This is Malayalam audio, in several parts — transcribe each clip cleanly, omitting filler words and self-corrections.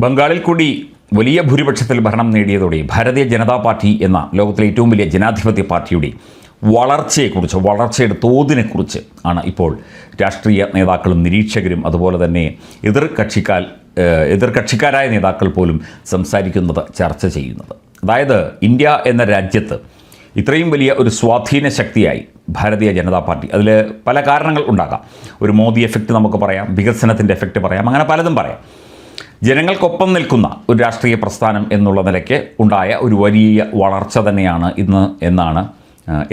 ബംഗാളിൽ കൂടി വലിയ ഭൂരിപക്ഷത്തിൽ ഭരണം നേടിയതോടെ ഭാരതീയ ജനതാ പാർട്ടി എന്ന ലോകത്തിലെ ഏറ്റവും വലിയ ജനാധിപത്യ പാർട്ടിയുടെ വളർച്ചയെക്കുറിച്ച്, വളർച്ചയുടെ തോതിനെക്കുറിച്ച് ആണ് ഇപ്പോൾ രാഷ്ട്രീയ നേതാക്കളും നിരീക്ഷകരും അതുപോലെ തന്നെ എതിർകക്ഷിക്കാരായ നേതാക്കൾ പോലും സംസാരിക്കുന്നത്, ചർച്ച ചെയ്യുന്നത്. അതായത് ഇന്ത്യ എന്ന രാജ്യത്ത് ഇത്രയും വലിയ ഒരു സ്വാധീന ശക്തിയായി ഭാരതീയ ജനതാ പാർട്ടി, അതിൽ പല കാരണങ്ങൾ ഉണ്ടാകാം. ഒരു മോദി എഫക്റ്റ് നമുക്ക് പറയാം, വികസനത്തിൻ്റെ എഫക്റ്റ് പറയാം, അങ്ങനെ പലതും പറയാം. ജനങ്ങൾക്കൊപ്പം നിൽക്കുന്ന ഒരു രാഷ്ട്രീയ പ്രസ്ഥാനം എന്നുള്ള നിലയ്ക്ക് ഉണ്ടായ ഒരു വലിയ വളർച്ച തന്നെയാണ് ഇന്ന് എന്നാണ്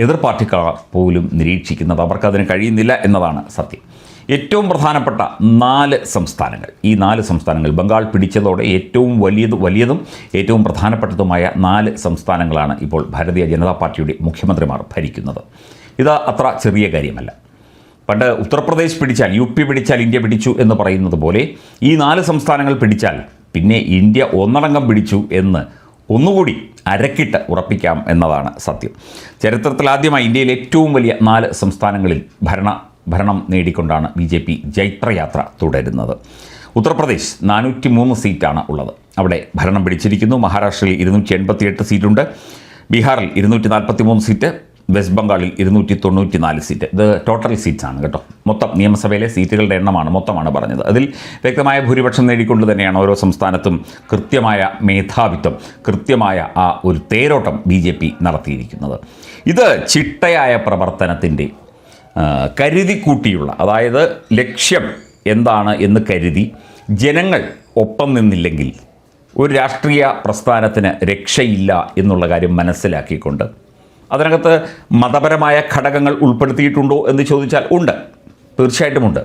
എതിർ പാർട്ടിക്കാർ പോലും നിരീക്ഷിക്കുന്നത്. അവർക്കതിന് കഴിയുന്നില്ല എന്നതാണ് സത്യം. ഏറ്റവും പ്രധാനപ്പെട്ട 4 സംസ്ഥാനങ്ങൾ, ഈ 4 സംസ്ഥാനങ്ങൾ ബംഗാൾ പിടിച്ചതോടെ ഏറ്റവും വലിയതും ഏറ്റവും പ്രധാനപ്പെട്ടതുമായ 4 സംസ്ഥാനങ്ങളാണ് ഇപ്പോൾ ഭാരതീയ ജനതാ പാർട്ടിയുടെ മുഖ്യമന്ത്രിമാർ ഭരിക്കുന്നത്. ഇത് അത്ര ചെറിയ കാര്യമല്ല. പണ്ട് ഉത്തർപ്രദേശ് പിടിച്ചാൽ, UP പിടിച്ചാൽ ഇന്ത്യ പിടിച്ചു എന്ന് പറയുന്നത് പോലെ ഈ 4 സംസ്ഥാനങ്ങൾ പിടിച്ചാൽ പിന്നെ ഇന്ത്യ ഒന്നടങ്കം പിടിച്ചു എന്ന് ഒന്നുകൂടി അരക്കിട്ട് ഉറപ്പിക്കാം എന്നതാണ് സത്യം. ചരിത്രത്തിൽ ആദ്യമായി ഇന്ത്യയിൽ ഏറ്റവും വലിയ 4 സംസ്ഥാനങ്ങളിൽ ഭരണം നേടിക്കൊണ്ടാണ് BJP ജൈത്രയാത്ര തുടരുന്നത്. ഉത്തർപ്രദേശ് 403 സീറ്റാണ് ഉള്ളത്, അവിടെ ഭരണം പിടിച്ചിരിക്കുന്നു. മഹാരാഷ്ട്രയിൽ 288 സീറ്റുണ്ട്, ബീഹാറിൽ 243 സീറ്റ്, വെസ്റ്റ് ബംഗാളിൽ 294 സീറ്റ്. ഇത് ടോട്ടൽ സീറ്റ്സാണ് കേട്ടോ, മൊത്തം നിയമസഭയിലെ സീറ്റുകളുടെ എണ്ണമാണ്, മൊത്തമാണ് പറഞ്ഞത്. അതിൽ വ്യക്തമായ ഭൂരിപക്ഷം നേടിക്കൊണ്ട് തന്നെയാണ് ഓരോ സംസ്ഥാനത്തും കൃത്യമായ മേധാവിത്വം, കൃത്യമായ ആ ഒരു തേരോട്ടം BJP നടത്തിയിരിക്കുന്നത്. ഇത് ചിട്ടയായ പ്രവർത്തനത്തിൻ്റെ കരുതി കൂട്ടിയുള്ള, അതായത് ലക്ഷ്യം എന്താണ് എന്ന് കരുതി ജനങ്ങൾ ഒപ്പം നിന്നില്ലെങ്കിൽ ഒരു രാഷ്ട്രീയ പ്രസ്ഥാനത്തിന് രക്ഷയില്ല എന്നുള്ള കാര്യം മനസ്സിലാക്കിക്കൊണ്ട് അതിനകത്ത് മതപരമായ ഘടകങ്ങൾ ഉൾപ്പെടുത്തിയിട്ടുണ്ടോ എന്ന് ചോദിച്ചാൽ ഉണ്ട്, തീർച്ചയായിട്ടുമുണ്ട്.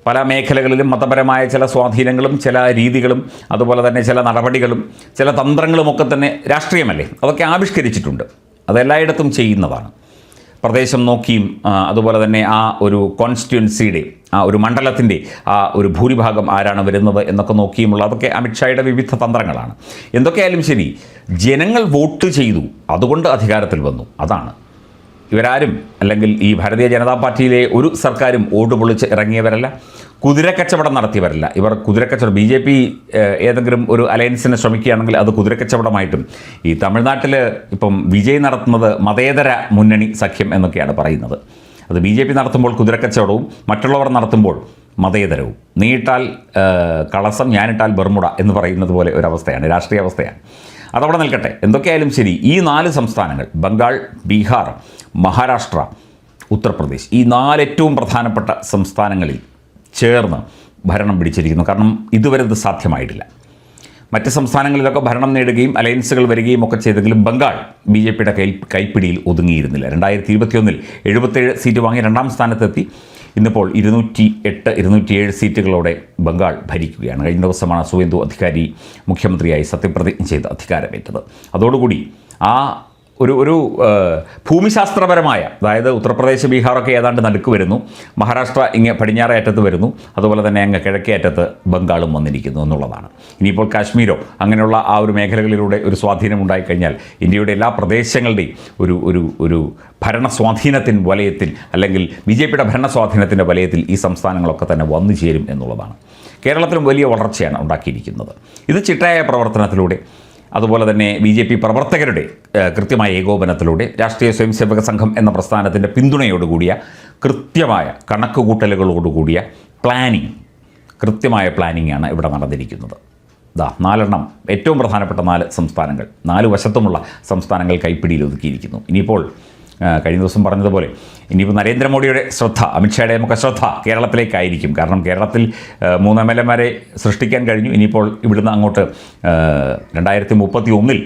പല മേഖലകളിലും മതപരമായ ചില സ്വാധീനങ്ങളും ചില രീതികളും അതുപോലെ തന്നെ ചില നടപടികളും ചില തന്ത്രങ്ങളുമൊക്കെ തന്നെ രാഷ്ട്രീയമല്ലേ, അതൊക്കെ ആവിഷ്കരിച്ചിട്ടുണ്ട്. അതെല്ലായിടത്തും ചെയ്യുന്നതാണ്. പ്രദേശം നോക്കിയും അതുപോലെ തന്നെ ആ ഒരു കോൺസ്റ്റിറ്റ്യുവൻസിയുടെ, ആ ഒരു മണ്ഡലത്തിൻ്റെ ആ ഒരു ഭൂരിഭാഗം ആരാണ് വരുന്നത് എന്നൊക്കെ നോക്കിയുമുള്ള അതൊക്കെ അമിത്ഷായുടെ വിവിധ തന്ത്രങ്ങളാണ്. എന്തൊക്കെയായാലും ശരി, ജനങ്ങൾ വോട്ട് ചെയ്തു, അതുകൊണ്ട് അധികാരത്തിൽ വന്നു. അതാണ് ഇവരാരും, അല്ലെങ്കിൽ ഈ ഭാരതീയ ജനതാ പാർട്ടിയിലെ ഒരു സർക്കാരും ഓട് പൊളിച്ച് ഇറങ്ങിയവരല്ല, കുതിരക്കച്ചവടം നടത്തിയവരല്ല. ഇവർ കുതിരക്കച്ചവടം, BJP ഏതെങ്കിലും ഒരു അലയൻസിനെ ശ്രമിക്കുകയാണെങ്കിൽ അത് കുതിരക്കച്ചവടമായിട്ടും, ഈ തമിഴ്നാട്ടിൽ ഇപ്പം വിജയ് നടത്തുന്നത് മതേതര മുന്നണി സഖ്യം എന്നൊക്കെയാണ് പറയുന്നത്. അത് BJP നടത്തുമ്പോൾ കുതിരക്കച്ചവടവും മറ്റുള്ളവർ നടത്തുമ്പോൾ മതേതരവും. നീയിട്ടാൽ കളസം, ഞാനിട്ടാൽ ബർമുട എന്ന് പറയുന്നത് പോലെ ഒരവസ്ഥയാണ്, രാഷ്ട്രീയ അവസ്ഥയാണ്. അതവിടെ നിൽക്കട്ടെ. എന്തൊക്കെയായാലും ശരി, ഈ 4 സംസ്ഥാനങ്ങൾ, ബംഗാൾ, ബീഹാർ, മഹാരാഷ്ട്ര, ഉത്തർപ്രദേശ്, ഈ 4 ഏറ്റവും പ്രധാനപ്പെട്ട സംസ്ഥാനങ്ങളിൽ ചേർന്ന് ഭരണം പിടിച്ചിരിക്കുന്നു. കാരണം ഇതുവരെ ഇത് സാധ്യമായിട്ടില്ല. മറ്റ് സംസ്ഥാനങ്ങളിലൊക്കെ ഭരണം നേടുകയും അലയൻസുകൾ വരികയും ഒക്കെ ചെയ്തെങ്കിലും ബംഗാൾ BJPയുടെ കൈപ്പിടിയിൽ ഒതുങ്ങിയിരുന്നില്ല. 2021 77 സീറ്റ് വാങ്ങി 2ാം സ്ഥാനത്തെത്തി. ഇന്നിപ്പോൾ 208, 207 സീറ്റുകളോടെ ബംഗാൾ ഭരിക്കുകയാണ്. കഴിഞ്ഞ ദിവസമാണ് സുവേന്ദു അധികാരി മുഖ്യമന്ത്രിയായി സത്യപ്രതിജ്ഞ ചെയ്ത് അധികാരമേറ്റത്. അതോടുകൂടി ആ ഒരു ഭൂമിശാസ്ത്രപരമായ, അതായത് ഉത്തർപ്രദേശ്, ബീഹാറൊക്കെ ഏതാണ്ട് നടുക്ക് വരുന്നു, മഹാരാഷ്ട്ര ഇങ്ങ് പടിഞ്ഞാറേ അറ്റത്ത് വരുന്നു, അതുപോലെ തന്നെ അങ്ങ് കിഴക്കേ അറ്റത്ത് ബംഗാളും വന്നിരിക്കുന്നു എന്നുള്ളതാണ്. ഇനിയിപ്പോൾ കാശ്മീരോ അങ്ങനെയുള്ള ആ ഒരു മേഖലകളിലൂടെ ഒരു സ്വാധീനം ഉണ്ടായിക്കഴിഞ്ഞാൽ ഇന്ത്യയുടെ എല്ലാ പ്രദേശങ്ങളുടെയും ഒരു ഭരണ സ്വാധീനത്തിൻ വലയത്തിൽ, അല്ലെങ്കിൽ BJPയുടെ ഭരണ സ്വാധീനത്തിൻ്റെ വലയത്തിൽ ഈ സംസ്ഥാനങ്ങളൊക്കെ തന്നെ വന്നു ചേരും എന്നുള്ളതാണ്. കേരളത്തിലും വലിയ വളർച്ചയാണ് ഉണ്ടാക്കിയിരിക്കുന്നത്. ഇത് ചിട്ടയായ പ്രവർത്തനത്തിലൂടെ, അതുപോലെ തന്നെ BJP പ്രവർത്തകരുടെ കൃത്യമായ ഏകോപനത്തിലൂടെ, രാഷ്ട്രീയ സ്വയംസേവക സംഘം എന്ന പ്രസ്ഥാനത്തിൻ്റെ പിന്തുണയോടുകൂടിയ കൃത്യമായ കണക്കുകൂട്ടലുകളോടുകൂടിയ കൃത്യമായ പ്ലാനിങ്ങാണ് ഇവിടെ നടന്നിരിക്കുന്നത്. 4 ഏറ്റവും പ്രധാനപ്പെട്ട 4 സംസ്ഥാനങ്ങൾ, 4 വശത്തുമുള്ള സംസ്ഥാനങ്ങൾ കൈപ്പിടിയിൽ ഒതുക്കിയിരിക്കുന്നു. ഇനിയിപ്പോൾ കഴിഞ്ഞ ദിവസം പറഞ്ഞതുപോലെ ഇനിയിപ്പോൾ നരേന്ദ്രമോദിയുടെ ശ്രദ്ധ, അമിത്ഷായുടെയും ഒക്കെ ശ്രദ്ധ കേരളത്തിലേക്കായിരിക്കും. കാരണം കേരളത്തിൽ 3 MLA സൃഷ്ടിക്കാൻ കഴിഞ്ഞു. ഇനിയിപ്പോൾ ഇവിടുന്ന് അങ്ങോട്ട് 2031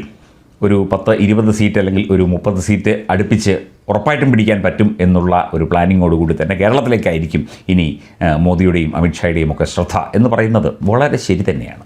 ഒരു 10-20 സീറ്റ് അല്ലെങ്കിൽ ഒരു 30 സീറ്റ് അടുപ്പിച്ച് ഉറപ്പായിട്ടും പിടിക്കാൻ പറ്റും എന്നുള്ള ഒരു പ്ലാനിങ്ങോടുകൂടി തന്നെ കേരളത്തിലേക്കായിരിക്കും ഇനി മോദിയുടെയും അമിത്ഷായുടെയും ഒക്കെ ശ്രദ്ധ എന്ന് പറയുന്നത് വളരെ ശരി തന്നെയാണ്.